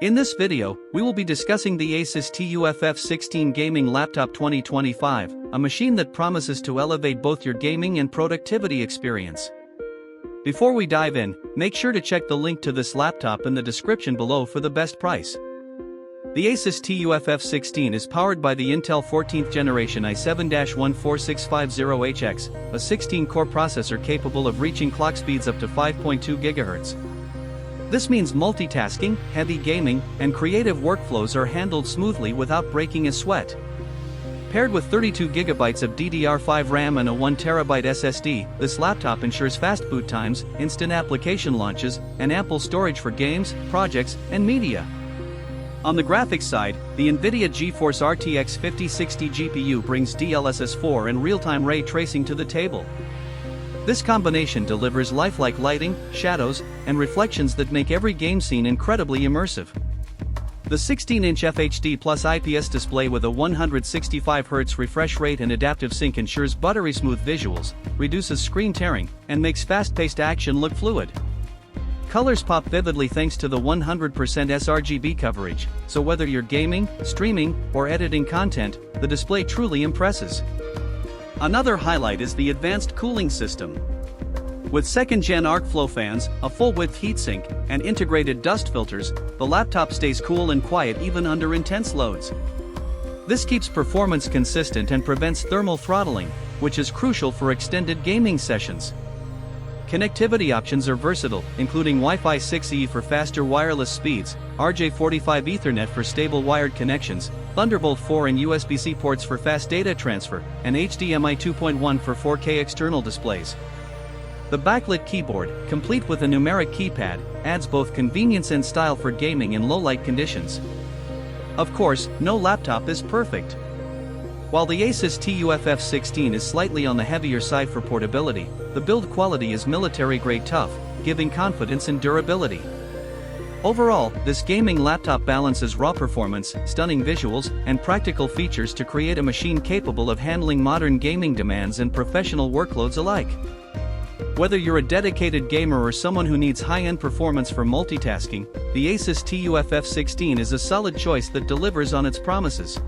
In this video, we will be discussing the ASUS TUF F16 Gaming Laptop 2025, a machine that promises to elevate both your gaming and productivity experience. Before we dive in, make sure to check the link to this laptop in the description below for the best price. The ASUS TUF F16 is powered by the Intel 14th generation i7-14650HX, a 16-core processor capable of reaching clock speeds up to 5.2 GHz. This means multitasking, heavy gaming, and creative workflows are handled smoothly without breaking a sweat. Paired with 32 GB of DDR5 RAM and a 1TB SSD, this laptop ensures fast boot times, instant application launches, and ample storage for games, projects, and media. On the graphics side, the NVIDIA GeForce RTX 5060 GPU brings DLSS 4 and real-time ray tracing to the table. This combination delivers lifelike lighting, shadows, and reflections that make every game scene incredibly immersive. The 16-inch FHD Plus IPS display with a 165Hz refresh rate and adaptive sync ensures buttery smooth visuals, reduces screen tearing, and makes fast-paced action look fluid. Colors pop vividly thanks to the 100% sRGB coverage, so whether you're gaming, streaming, or editing content, the display truly impresses. Another highlight is the advanced cooling system. With second-gen arc flow fans, a full-width heatsink, and integrated dust filters, the laptop stays cool and quiet even under intense loads. This keeps performance consistent and prevents thermal throttling, which is crucial for extended gaming sessions. Connectivity options are versatile, including Wi-Fi 6E for faster wireless speeds, RJ45 Ethernet for stable wired connections, Thunderbolt 4 and USB-C ports for fast data transfer, and HDMI 2.1 for 4K external displays. The backlit keyboard, complete with a numeric keypad, adds both convenience and style for gaming in low-light conditions. Of course, no laptop is perfect. While the ASUS TUF F16 is slightly on the heavier side for portability, the build quality is military-grade tough, giving confidence in durability. Overall, this gaming laptop balances raw performance, stunning visuals, and practical features to create a machine capable of handling modern gaming demands and professional workloads alike. Whether you're a dedicated gamer or someone who needs high-end performance for multitasking, the ASUS TUF F16 is a solid choice that delivers on its promises.